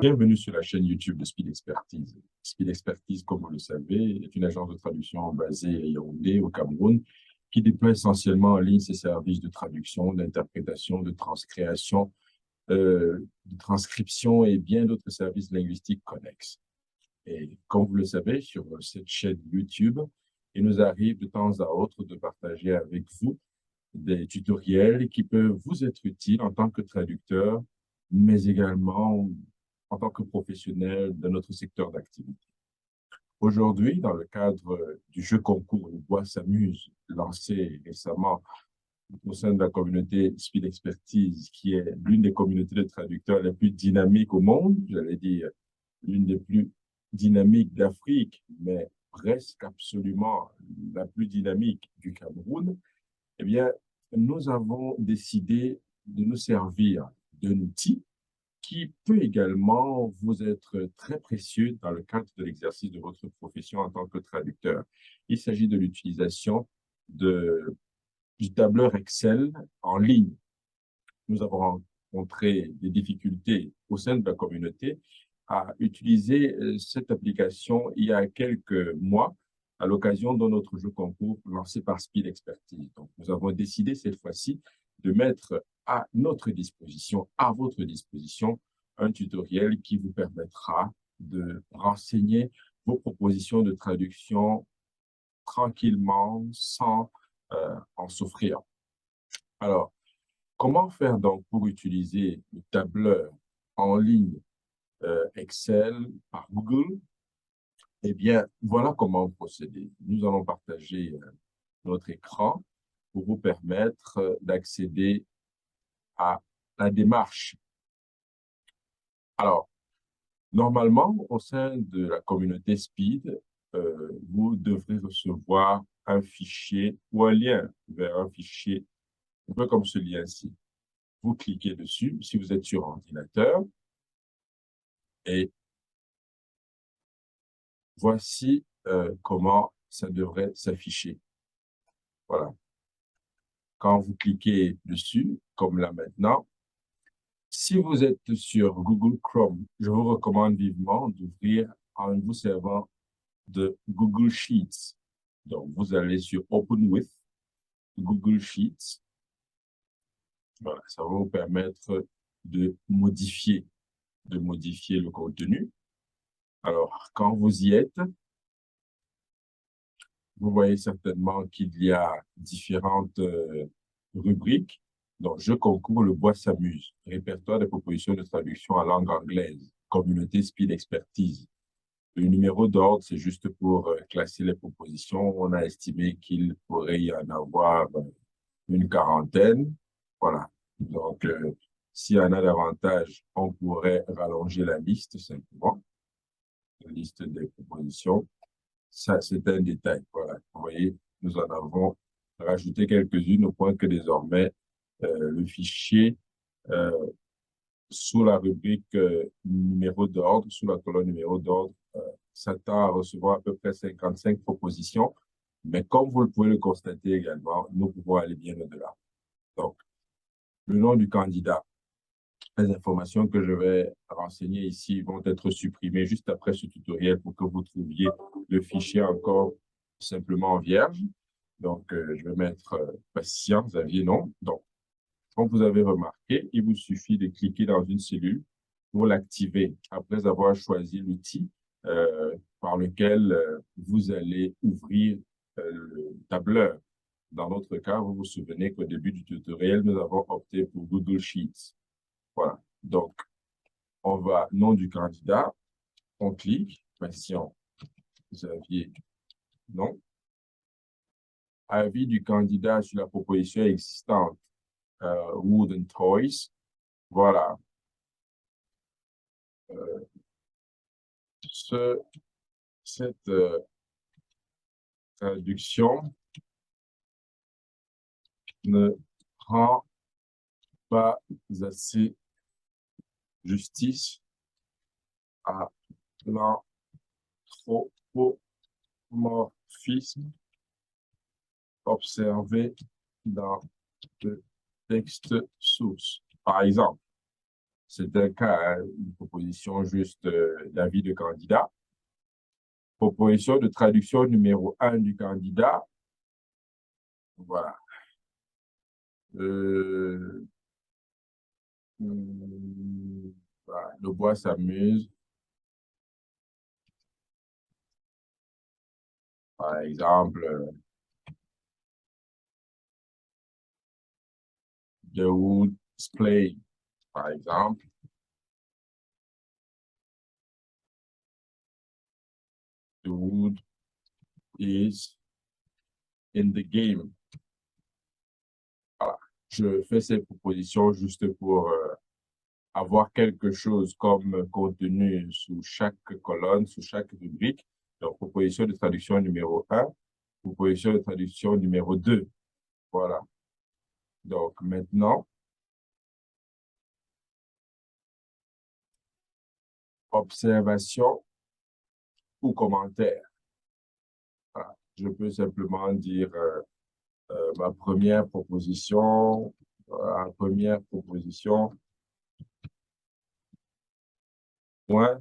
Bienvenue sur la chaîne YouTube de Speed Expertise. Speed Expertise, comme vous le savez, est une agence de traduction basée à Yaoundé, au Cameroun, qui déploie essentiellement en ligne ses services de traduction, d'interprétation, de transcréation, de transcription et bien d'autres services linguistiques connexes. Et comme vous le savez, sur cette chaîne YouTube, il nous arrive de temps à autre de partager avec vous des tutoriels qui peuvent vous être utiles en tant que traducteur, mais également en tant que professionnel de notre secteur d'activité. Aujourd'hui, dans le cadre du jeu concours Le Bois s'amuse, lancé récemment au sein de la communauté Speed Expertise, qui est l'une des communautés de traducteurs les plus dynamiques au monde, j'allais dire l'une des plus dynamiques d'Afrique, mais presque absolument la plus dynamique du Cameroun, eh bien, nous avons décidé de nous servir d'un outil qui peut également vous être très précieux dans le cadre de l'exercice de votre profession en tant que traducteur. Il s'agit de l'utilisation du tableur Excel en ligne. Nous avons rencontré des difficultés au sein de la communauté à utiliser cette application il y a quelques mois à l'occasion de notre jeu concours lancé par Speed Expertise. Donc, nous avons décidé cette fois-ci de mettre à notre disposition, à votre disposition, un tutoriel qui vous permettra de renseigner vos propositions de traduction tranquillement, sans en souffrir. Alors, comment faire donc pour utiliser le tableur en ligne Excel par Google? Eh bien, voilà comment procéder. Nous allons partager notre écran pour vous permettre d'accéder à la démarche. Alors, normalement, au sein de la communauté Speed, vous devrez recevoir un fichier ou un lien vers un fichier, un peu comme ce lien-ci. Vous cliquez dessus si vous êtes sur ordinateur et voici comment ça devrait s'afficher. Voilà. Quand vous cliquez dessus, comme là maintenant, si vous êtes sur Google Chrome, je vous recommande vivement d'ouvrir en vous servant de Google Sheets. Donc, vous allez sur Open with Google Sheets. Voilà, ça va vous permettre de modifier le contenu. Alors, quand vous y êtes, vous voyez certainement qu'il y a différentes rubriques. Donc, je concours, le bois s'amuse. Répertoire des propositions de traduction en langue anglaise. Communauté Speed Expertise. Le numéro d'ordre, c'est juste pour classer les propositions. On a estimé qu'il pourrait y en avoir une quarantaine. Voilà. Donc, s'il y en a davantage, on pourrait rallonger la liste simplement. La liste des propositions. Ça, c'est un détail. Voilà. Vous voyez, nous en avons rajouté quelques-unes au point que désormais, le fichier euh, sous la rubrique numéro d'ordre, sous la colonne numéro d'ordre, s'attend à recevoir à peu près 55 propositions. Mais comme vous le pouvez le constater également, nous pouvons aller bien au-delà. Donc, le nom du candidat. Les informations que je vais renseigner ici vont être supprimées juste après ce tutoriel pour que vous trouviez le fichier encore simplement vierge. Donc, je vais mettre patient, Xavier, non. Donc, comme vous avez remarqué, il vous suffit de cliquer dans une cellule pour l'activer après avoir choisi l'outil par lequel vous allez ouvrir le tableur. Dans notre cas, vous vous souvenez qu'au début du tutoriel, nous avons opté pour Google Sheets. Voilà. Donc, on va, nom du candidat, on clique, patient, Xavier, non. Avis du candidat sur la proposition existante, Wooden Toys. Voilà. Cette traduction ne rend pas assez justice à l'anthropomorphisme observé dans le texte source. Par exemple, C'est un cas, hein, une proposition juste d'avis de candidat. Proposition de traduction numéro 1 du candidat. Voilà. Voilà. Le bois s'amuse. Par exemple, The Woods Play, par exemple. The wood is in the game. Voilà. Je fais ces propositions juste pour avoir quelque chose comme contenu sous chaque colonne, sous chaque rubrique. Donc, proposition de traduction numéro 1, proposition de traduction numéro 2. Voilà. Donc, maintenant, observation ou commentaire. Voilà. Je peux simplement dire ma première proposition, point,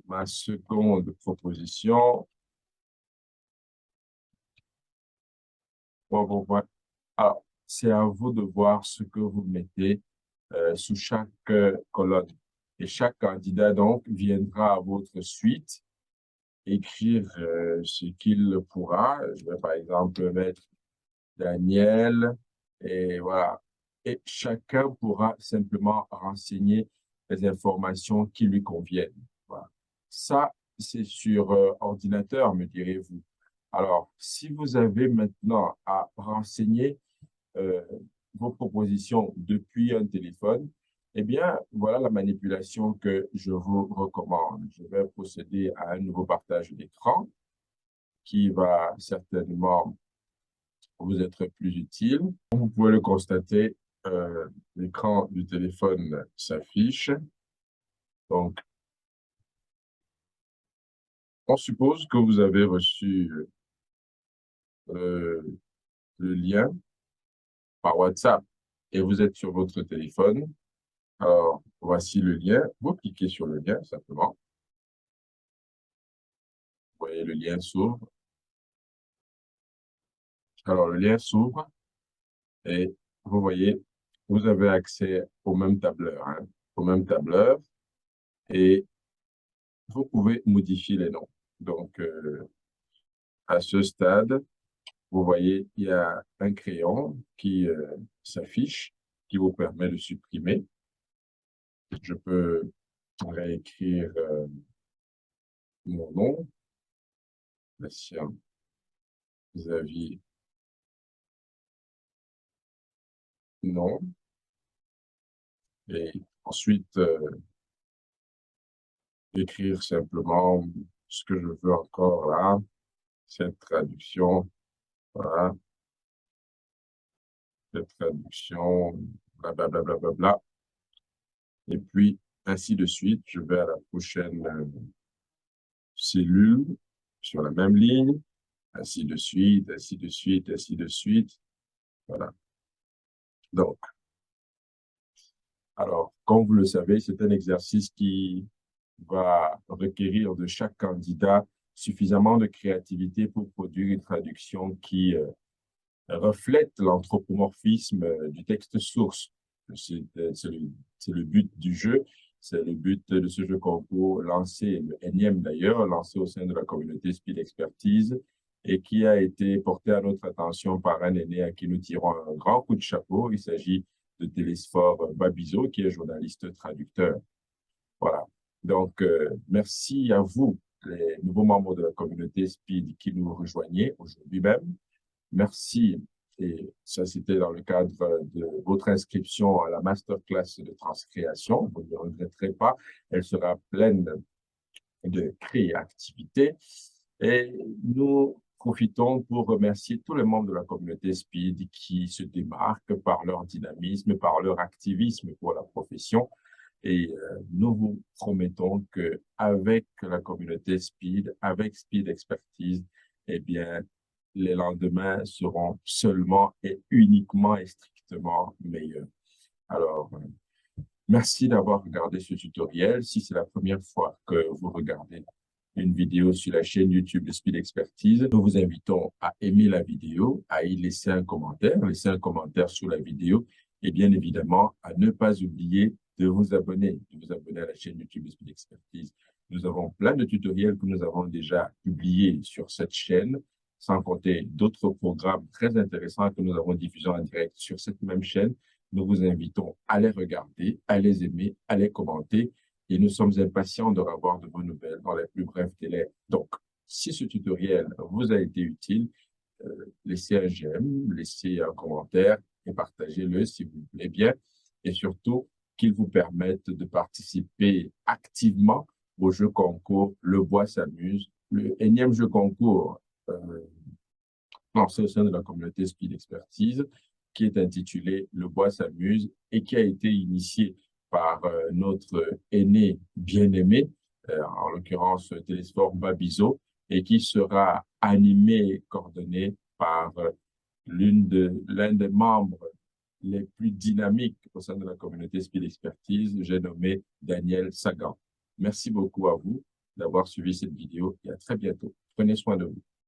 ma seconde proposition, point. Alors, c'est à vous de voir ce que vous mettez sous chaque colonne. Et chaque candidat, donc, viendra à votre suite écrire ce qu'il pourra. Je vais, par exemple, mettre Daniel, et voilà. Et chacun pourra simplement renseigner les informations qui lui conviennent. Voilà. Ça, c'est sur ordinateur, me direz-vous. Alors, si vous avez maintenant à renseigner euh, vos propositions depuis un téléphone, eh bien, voilà la manipulation que je vous recommande. Je vais procéder à un nouveau partage d'écran qui va certainement vous être plus utile. Vous pouvez le constater, l'écran du téléphone s'affiche. Donc, on suppose que vous avez reçu le lien par WhatsApp et vous êtes sur votre téléphone. Alors, voici le lien. Vous cliquez sur le lien simplement. Vous voyez, le lien s'ouvre. Alors, le lien s'ouvre et vous voyez, vous avez accès au même tableur, hein, au même tableur, et vous pouvez modifier les noms. Donc, à ce stade, vous voyez, il y a un crayon qui s'affiche, qui vous permet de supprimer. Je peux réécrire mon nom, Bastien Xavier, non. Et ensuite, écrire simplement ce que je veux encore là, cette traduction, voilà, cette traduction, blablabla. Bla, bla, bla, bla. Et puis, ainsi de suite, je vais à la prochaine cellule sur la même ligne, ainsi de suite, ainsi de suite, ainsi de suite. Voilà. Donc, alors, comme vous le savez, c'est un exercice qui va requérir de chaque candidat suffisamment de créativité pour produire une traduction qui reflète l'anthropomorphisme du texte source. C'est le but du jeu, c'est le but de ce jeu concours lancé, le énième d'ailleurs, lancé au sein de la communauté Speed Expertise et qui a été porté à notre attention par un aîné à qui nous tirons un grand coup de chapeau. Il s'agit de Télésphore Babizo, qui est journaliste traducteur. Voilà. Donc, merci à vous, les nouveaux membres de la communauté Speed qui nous rejoignez aujourd'hui même. Merci. Et ça, c'était dans le cadre de votre inscription à la masterclass de transcréation. Vous ne regretterez pas. Elle sera pleine de créativité. Et nous profitons pour remercier tous les membres de la communauté Speed qui se démarquent par leur dynamisme, par leur activisme pour la profession. Et nous vous promettons qu'avec la communauté Speed, avec Speed Expertise, eh bien, les lendemains seront seulement et uniquement et strictement meilleurs. Alors, Merci d'avoir regardé ce tutoriel. Si c'est la première fois que vous regardez une vidéo sur la chaîne YouTube de Speed Expertise, nous vous invitons à aimer la vidéo, à y laisser un commentaire sur la vidéo et bien évidemment à ne pas oublier de vous abonner à la chaîne YouTube de Speed Expertise. Nous avons plein de tutoriels que nous avons déjà publiés sur cette chaîne, sans compter d'autres programmes très intéressants que nous avons diffusés en direct sur cette même chaîne. Nous vous invitons à les regarder, à les aimer, à les commenter et nous sommes impatients de revoir de vos nouvelles dans les plus brefs délais. Donc, si ce tutoriel vous a été utile, laissez un j'aime, laissez un commentaire et partagez-le si vous voulez bien. Et surtout, qu'il vous permette de participer activement au jeu concours Le Bois s'amuse, le énième jeu concours lancé au sein de la communauté Speed Expertise, qui est intitulé Le Bois s'amuse et qui a été initié par notre aîné bien-aimé, en l'occurrence Télésphore Babizo, et qui sera animé et coordonné par l'un des membres les plus dynamiques au sein de la communauté Speed Expertise, j'ai nommé Daniel Sagan. Merci beaucoup à vous d'avoir suivi cette vidéo et à très bientôt. Prenez soin de vous.